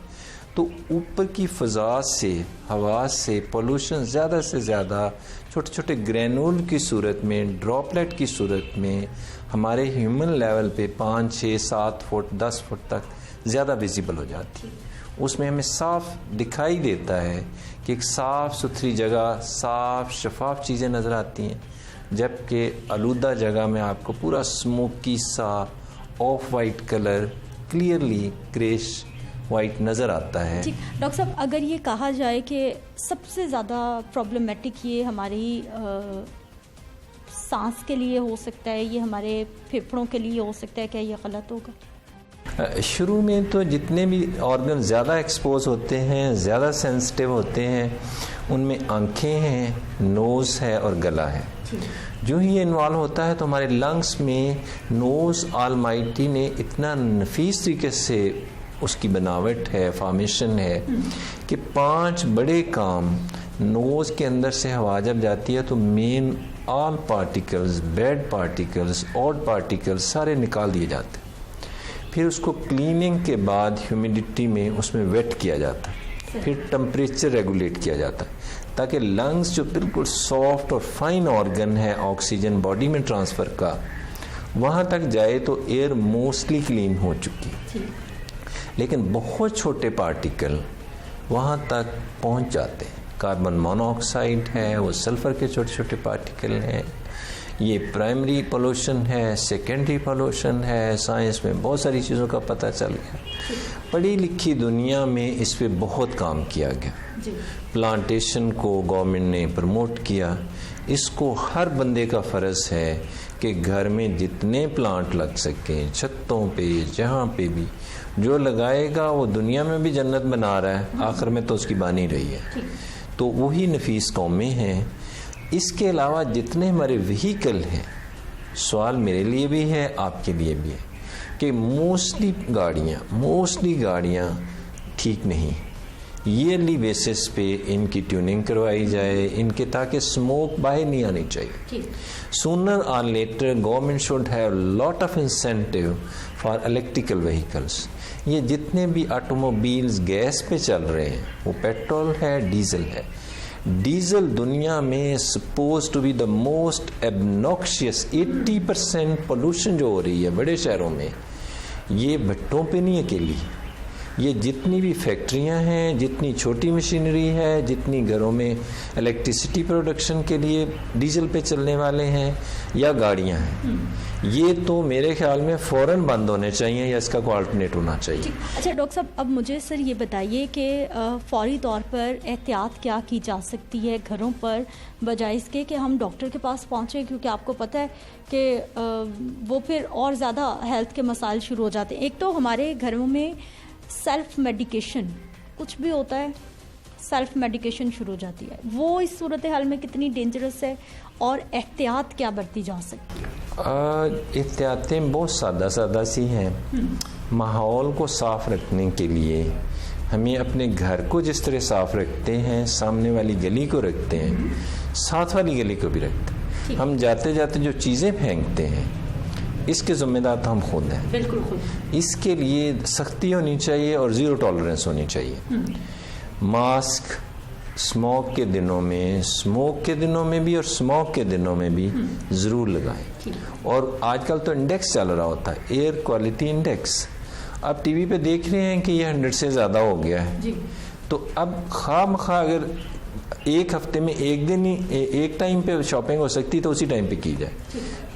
तो ऊपर की फ़ज़ा से, हवा से पॉल्यूशन ज़्यादा से ज़्यादा छोटे छोटे ग्रैनुल की सूरत में, ड्रॉपलेट की सूरत में हमारे ह्यूमन लेवल पे 5, 6, 7 फुट, 10 फुट तक ज़्यादा विजिबल हो जाती है। उसमें हमें साफ दिखाई देता है कि एक साफ़ सुथरी जगह, साफ शफाफ चीज़ें नज़र आती हैं, जबकि आलूदा जगह में आपको पूरा स्मोकी सा of white colour, clearly greyish white नज़र आता है। डॉक्टर साहब, अगर ये कहा जाए कि सबसे ज़्यादा प्रॉब्लमेटिक ये हमारी सांस के लिए हो सकता है, ये हमारे फेफड़ों के लिए हो सकता है, क्या ये गलत होगा? शुरू में तो जितने भी ऑर्गन ज़्यादा एक्सपोज होते हैं, ज़्यादा सेंसिटिव होते हैं, उनमें आंखें हैं, नोज़ है और गला है। जो ही ये इन्वॉल्व होता है तो हमारे लंग्स में नोज़ ऑलमाइटी ने इतना नफीस तरीके से उसकी बनावट है, फॉर्मेशन है कि 5 बड़े काम नोज़ के अंदर से हवा जब जाती है तो main all particles, bad particles, odd particles सारे निकाल दिए जाते हैं। फिर उसको क्लीनिंग के बाद ह्यूमिडिटी में उसमें वेट किया जाता है, फिर टेम्परेचर रेगुलेट किया जाता है ताकि लंग्स जो बिल्कुल सॉफ्ट और फाइन ऑर्गन है ऑक्सीजन बॉडी में ट्रांसफ़र का, वहाँ तक जाए तो एयर मोस्टली क्लीन हो चुकी है। लेकिन बहुत छोटे पार्टिकल वहाँ तक पहुँच जाते हैं। कार्बन मोनोऑक्साइड है, वो सल्फ़र के छोटे छोटे पार्टिकल हैं। ये प्राइमरी पोल्यूशन है, सेकेंडरी पोल्यूशन है। साइंस में बहुत सारी चीज़ों का पता चल गया। पढ़ी लिखी दुनिया में इस पे बहुत काम किया गया। प्लांटेशन को गवर्नमेंट ने प्रमोट किया। इसको हर बंदे का फ़र्ज़ है कि घर में जितने प्लांट लग सकें, छतों पे, जहाँ पे भी जो लगाएगा वो दुनिया में भी जन्नत बना रहा है, आखिर में तो उसकी बानी रही है। तो वही नफीस कौमें हैं। इसके अलावा जितने हमारे व्हीकल हैं, सवाल मेरे लिए भी है, आपके लिए भी है कि मोस्टली गाड़ियाँ ठीक नहीं। ईयरली बेसिस पे इनकी ट्यूनिंग करवाई जाए, इनके ताकि स्मोक बाहर नहीं आनी चाहिए। सूनर और later government should have lot of incentive for electrical vehicles. ये जितने भी ऑटोमोबाइल्स गैस पे चल रहे हैं, वो पेट्रोल है, डीजल है। डीजल दुनिया में suppose to be the most obnoxious. 80% pollution जो हो रही है बड़े शहरों में, ये भट्टों पे नहीं अकेली, ये जितनी भी फैक्ट्रियां हैं, जितनी छोटी मशीनरी है, जितनी घरों में इलेक्ट्रिसिटी प्रोडक्शन के लिए डीजल पे चलने वाले हैं या गाड़ियां हैं, ये तो मेरे ख्याल में फ़ौरन बंद होने चाहिए या इसका कोई अल्टरनेट होना चाहिए। अच्छा डॉक्टर साहब, अब मुझे सर ये बताइए कि फ़ौरी तौर पर एहतियात क्या की जा सकती है घरों पर, बजाय इसके कि हम डॉक्टर के पास पहुँचें, क्योंकि आपको पता है कि वो फिर और ज़्यादा हेल्थ के मसाइल शुरू हो जाते हैं। एक तो हमारे घरों में सेल्फ मेडिकेशन कुछ भी होता है, सेल्फ मेडिकेशन शुरू हो जाती है, वो इस सूरत हाल में कितनी डेंजरस है और एहतियात क्या बरती जा सकती है? एहतियातें बहुत सादा सी हैं। माहौल को साफ रखने के लिए हमें अपने घर को जिस तरह साफ रखते हैं, सामने वाली गली को रखते हैं, साथ वाली गली को भी रखते हैं। हम जाते जाते जो चीज़ें फेंकते हैं इसके जिम्मेदार तो हम खुद हैं। बिल्कुल खुद। इसके लिए सख्ती होनी चाहिए और ज़ीरो टॉलरेंस होनी चाहिए। मास्क स्मोक के दिनों में भी और स्मोक के दिनों में भी ज़रूर लगाएं। और आजकल तो इंडेक्स चल रहा होता है, एयर क्वालिटी इंडेक्स। अब टीवी पे देख रहे हैं कि ये 100 से ज़्यादा हो गया है, तो अब खामखा अगर एक हफ्ते में एक दिन ही एक टाइम पे शॉपिंग हो सकती तो उसी टाइम पे की जाए।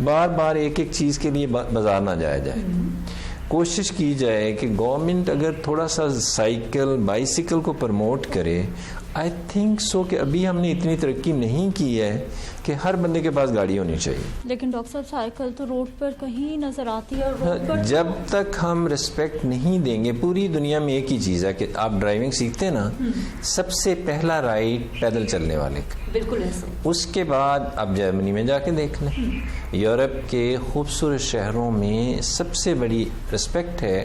बार बार एक एक चीज़ के लिए बाजार ना जाया जाए। कोशिश की जाए कि गवर्नमेंट अगर थोड़ा सा साइकिल बाइसिकल को प्रमोट करे। आई थिंक सो कि अभी हमने इतनी तरक्की नहीं की है कि हर बंदे के पास गाड़ी होनी चाहिए। लेकिन डॉक्टर साहब साइकिल तो रोड पर कहीं नजर आती है और रोड पर जब तक हम रिस्पेक्ट नहीं देंगे, पूरी दुनिया में एक ही चीज़ है कि आप ड्राइविंग सीखते हैं ना, सबसे पहला राइट पैदल चलने वाले का। बिल्कुल ऐसे। उसके बाद आप जर्मनी में जाके देख लें, यूरोप के खूबसूरत शहरों में सबसे बड़ी रिस्पेक्ट है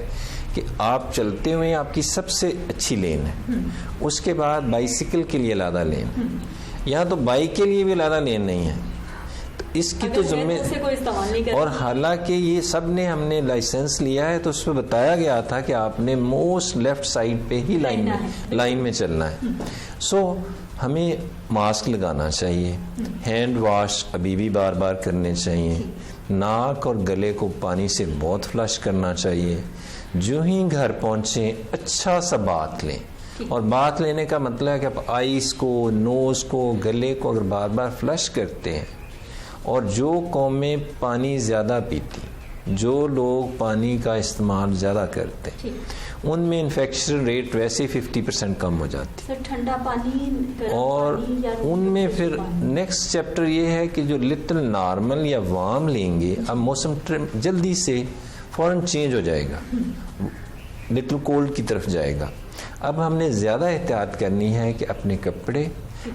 कि आप चलते हुए आपकी सबसे अच्छी लेन है। उसके बाद बाइसिकल के लिए आलादा लेन है। यहाँ तो बाइक के लिए भी आलादा लेन नहीं है। तो इसकी तो जिम्मेदारी, और हालांकि ये सब ने हमने लाइसेंस लिया है तो उसमें बताया गया था कि आपने मोस्ट लेफ्ट साइड पे ही लाइन में चलना है। सो हमें मास्क लगाना चाहिए, हैंड वॉश अभी भी बार बार करने चाहिए, नाक और गले को पानी से बहुत फ्लश करना चाहिए। जो ही घर पहुंचे अच्छा सा बात लें, और बात लेने का मतलब है कि आप आईज को, नोज को, गले को अगर बार बार फ्लश करते हैं। और जो कौमें पानी ज़्यादा पीती, जो लोग पानी का इस्तेमाल ज़्यादा करते हैं, उनमें इन्फेक्शन रेट वैसे 50% कम हो जाती है। ठंडा पानी और उनमें फिर नेक्स्ट चैप्टर ये है कि जो लिटिल नॉर्मल या वार्म लेंगे, अब मौसम जल्दी से फौरन चेंज हो जाएगा, लिटिल कोल्ड की तरफ जाएगा। अब हमने ज़्यादा एहतियात करनी है कि अपने कपड़े,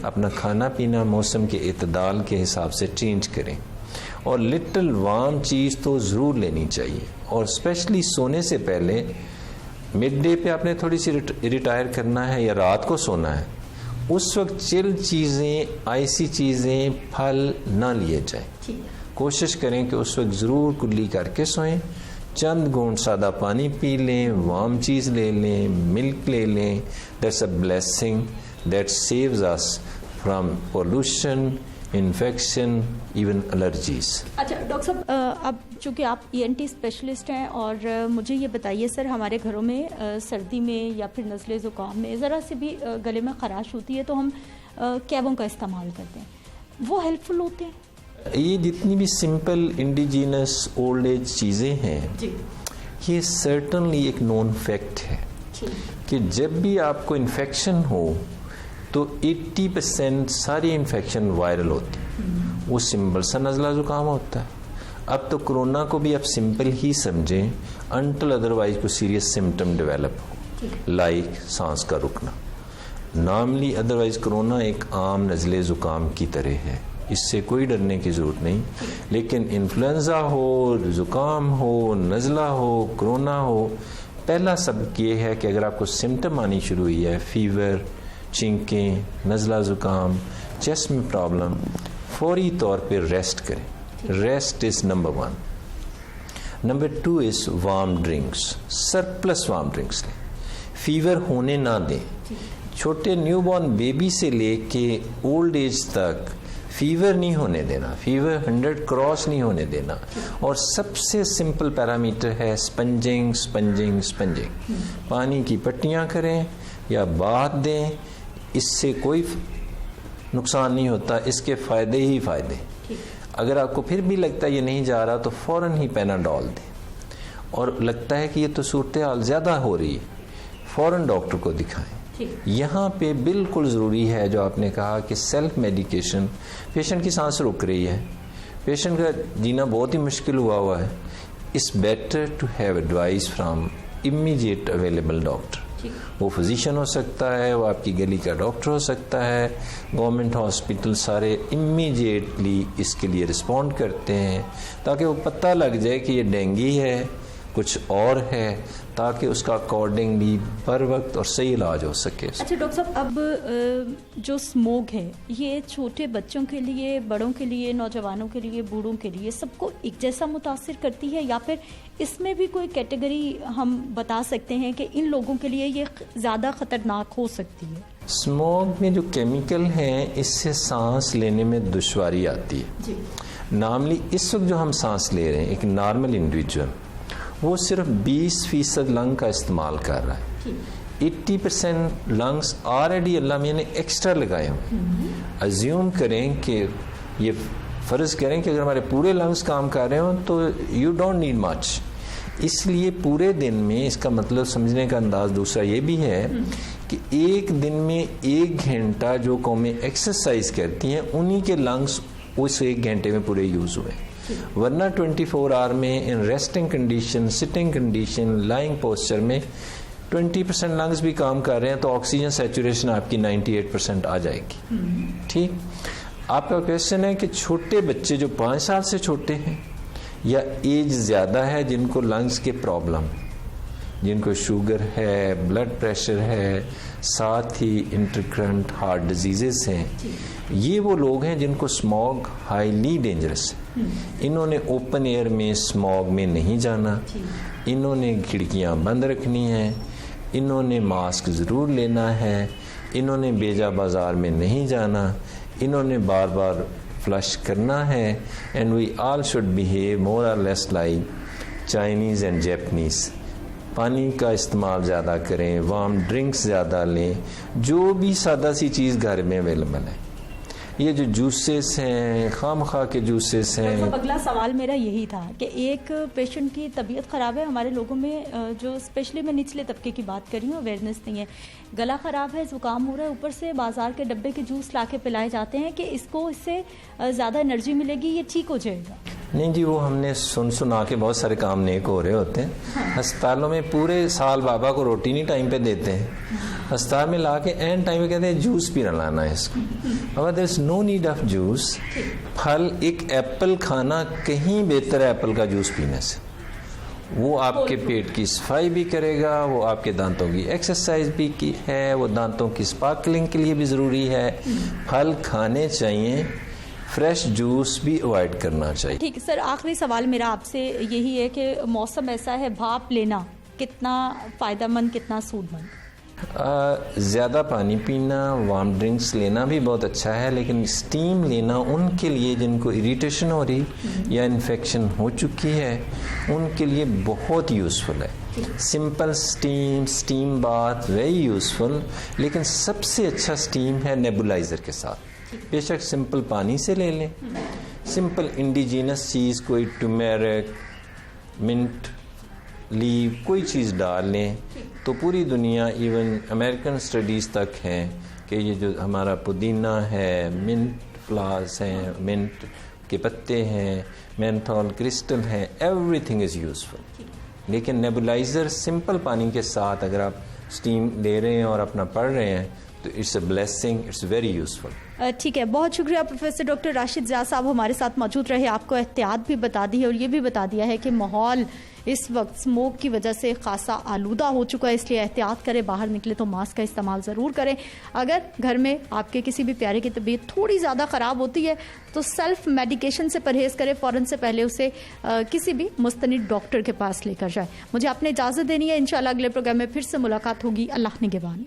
अपना खाना पीना मौसम के इतदाल के हिसाब से चेंज करें। और लिटिल वार्म चीज़ तो ज़रूर लेनी चाहिए। और स्पेशली सोने से पहले मिड डे पे आपने थोड़ी सी रिटायर करना है या रात को सोना है, उस वक्त चिल चीज़ें, आइसी चीज़ें, फल ना लिए जाएं। कोशिश करें कि उस वक्त ज़रूर कुल्ली करके सोएं, चंद घूंट सादा पानी पी लें, वार्म चीज़ ले लें, मिल्क ले लें। That's a blessing that saves us from pollution, infection, even allergies. अच्छा डॉक्टर साहब, अब चूँकि आप ENT स्पेशलिस्ट हैं, और मुझे ये बताइए सर, हमारे घरों में सर्दी में या फिर नज़ले ज़ुकाम में ज़रा से भी गले में खराश होती है तो हम कैबों का इस्तेमाल करते हैं, वो हेल्पफुल होते हैं? ये जितनी भी सिंपल इंडिजीनस ओल्ड एज चीज़ें हैं, ये सर्टनली एक नोन फैक्ट है कि जब भी आपको इन्फेक्शन हो तो 80% सारी इन्फेक्शन वायरल होती है। वो सिंपल सा नज़ला ज़ुकाम होता है। अब तो कोरोना को भी आप सिंपल ही समझें अनटिल अदरवाइज कोई सीरियस सिम्टम डेवलप हो, लाइक सांस का रुकना। नॉर्मली अदरवाइज कोरोना एक आम नज़ले ज़ुकाम की तरह है, इससे कोई डरने की ज़रूरत नहीं। लेकिन इन्फ्लुएंज़ा हो, ज़ुकाम हो, नज़ला हो, कोरोना हो, पहला सबक ये है कि अगर आपको सिम्टम आनी शुरू हुई है, फीवर, छिंकें, नज़ला ज़ुकाम, चेस्ट में प्रॉब्लम, फौरी तौर पे रेस्ट करें। Rest is number 1। Number 2 is warm drinks, surplus warm drinks लें, फीवर होने ना दें। छोटे न्यूबॉर्न बेबी से लेके ओल्ड एज तक फीवर नहीं होने देना, फीवर 100 क्रॉस नहीं होने देना। और सबसे सिंपल पैरामीटर है स्पंजिंग, स्पंजिंग, स्पंजिंग। पानी की पट्टियाँ करें या बाथ दें, इससे कोई नुकसान नहीं होता, इसके फ़ायदे ही फ़ायदे। अगर आपको फिर भी लगता है ये नहीं जा रहा तो फ़ौरन ही पैनाडोल दें। और लगता है कि ये तो सूरत हाल ज़्यादा हो रही है, फ़ौरन डॉक्टर को दिखाएं। यहाँ पे बिल्कुल ज़रूरी है जो आपने कहा कि सेल्फ मेडिकेशन, पेशेंट की सांस रुक रही है, पेशेंट का जीना बहुत ही मुश्किल हुआ है। It's better to have advice from immediate available doctor. वो फिजिशियन हो सकता है, वो आपकी गली का डॉक्टर हो सकता है। गवर्नमेंट हॉस्पिटल सारे इमीडिएटली इसके लिए रिस्पॉन्ड करते हैं ताकि वो पता लग जाए कि ये डेंगू है, कुछ और है, ताकि उसका अकॉर्डिंगली बर वक्त और सही इलाज हो सके। अच्छा डॉक्टर साहब, अब जो स्मोक है ये छोटे बच्चों के लिए, बड़ों के लिए, नौजवानों के लिए, बूढ़ों के लिए सबको एक जैसा मुतासिर करती है, या फिर इसमें भी कोई कैटेगरी हम बता सकते हैं कि इन लोगों के लिए ये ज़्यादा ख़तरनाक हो सकती है? स्मोक में जो केमिकल हैं इससे सांस लेने में दुश्वारी आती है। नॉर्मली इस वक्त जो हम सांस ले रहे हैं, एक नॉर्मल इंडिविजुअल वो सिर्फ 20% लंग का इस्तेमाल कर रहा है। 80% लंग्स ऑलरेडी अल्लाह मियां ने एक्स्ट्रा लगाए हुए। अज्यूम करें कि ये फ़र्ज़ करें कि अगर हमारे पूरे लंग्स काम कर रहे हो तो यू डोंट नीड मच। इसलिए पूरे दिन में, इसका मतलब समझने का अंदाज दूसरा ये भी है कि एक दिन में 1 घंटा जो कौमें एक्सरसाइज करती हैं उन्हीं के लंग्स उस 1 घंटे में पूरे यूज़ हुए। वरना 24 आवर में in resting condition, sitting condition, lying posture में 20% लंग्स भी काम कर रहे हैं तो ऑक्सीजन सैचुरेशन आपकी 98% आ जाएगी। ठीक, आपका क्वेश्चन है कि छोटे बच्चे जो 5 साल से छोटे हैं या एज ज़्यादा है, जिनको लंग्स के प्रॉब्लम, जिनको शुगर है, ब्लड प्रेशर है, साथ ही इंटरक्रंट हार्ट डिजीज़ेस हैं, ये वो लोग हैं जिनको स्मॉग हाईली डेंजरस है। इन्होंने ओपन एयर में स्मॉग में नहीं जाना, इन्होंने खिड़कियां बंद रखनी हैं, इन्होंने मास्क ज़रूर लेना है, इन्होंने बेजा बाज़ार में नहीं जाना, इन्होंने बार बार फ्लश करना है। And we all should behave more or less like Chinese and Japanese. पानी का इस्तेमाल ज़्यादा करें, वार्म ड्रिंक्स ज़्यादा लें, जो भी सादा सी चीज़ घर में अवेलेबल है। ये जो जूसेस हैं, खामखा के जूसेस हैं। अगला सवाल मेरा यही था कि एक पेशेंट की तबीयत ख़राब है, हमारे लोगों में जो स्पेशली मैं निचले तबके की बात कर रही हूँ, अवेयरनेस नहीं है, गला ख़राब है, ज़ुकाम हो रहा है, ऊपर से बाज़ार के डब्बे के जूस ला के पिलाए जाते हैं कि इसको इससे ज़्यादा एनर्जी मिलेगी, ये ठीक हो जाएगा। नहीं जी, वो हमने सुना के बहुत सारे काम नेक हो रहे होते हैं। अस्पतालों में पूरे साल बाबा को रोटी नहीं टाइम पे देते हैं, अस्पताल में ला के एंड टाइम पे कहते हैं जूस पीना लाना है इसको। बाबा there is no need of juice. फल, एक एप्पल खाना कहीं बेहतर है एप्पल का जूस पीने से। वो आपके पेट की सफाई भी करेगा, वो आपके दांतों की एक्सरसाइज भी की है, वो दांतों की स्पार्कलिंग के लिए भी ज़रूरी है। फल खाने चाहिए, फ्रेश जूस भी अवॉइड करना चाहिए। ठीक सर, आखिरी सवाल मेरा आपसे यही है कि मौसम ऐसा है, भाप लेना कितना फ़ायदेमंद, कितना सूदमंद? ज़्यादा पानी पीना, वार्म ड्रिंक्स लेना भी बहुत अच्छा है, लेकिन स्टीम लेना उनके लिए जिनको इरिटेशन हो रही या इन्फेक्शन हो चुकी है उनके लिए बहुत यूज़फुल है। Simple steam bath very useful, लेकिन सबसे अच्छा स्टीम है नेबुलाइज़र के साथ। बेशक सिंपल पानी से ले लें, सिंपल इंडिजीनस चीज़, कोई टर्मेरिक, मिंट लीव, कोई चीज़ डाल लें तो पूरी दुनिया, इवन अमेरिकन स्टडीज़ तक हैं कि ये जो हमारा पुदीना है, मिंट फ्लावर्स हैं, मिंट के पत्ते हैं, मेंथॉल क्रिस्टल हैं, एवरीथिंग इज़ यूज़फुल। लेकिन नेबुलाइज़र सिंपल पानी के साथ अगर आप स्टीम ले रहे हैं और अपना पढ़ रहे हैं तो it's a blessing, it's very useful. ठीक है, बहुत शुक्रिया प्रोफेसर डॉक्टर राशिद ज़िया साहब हमारे साथ मौजूद रहे। आपको एहतियात भी बता दी है और ये भी बता दिया है कि माहौल इस वक्त स्मोक की वजह से खासा आलूदा हो चुका है, इसलिए एहतियात करें, बाहर निकले तो मास्क का इस्तेमाल ज़रूर करें। अगर घर में आपके किसी भी प्यारे की तबीयत थोड़ी ज़्यादा ख़राब होती है तो सेल्फ मेडिकेशन से परहेज़ करें, फ़ौरन से पहले उसे किसी भी मुस्तनिद डॉक्टर के पास लेकर जाए। मुझे आपने इजाज़त देनी है, इंशाल्लाह अगले प्रोग्राम में फिर से मुलाकात होगी। अल्लाह निगहबान।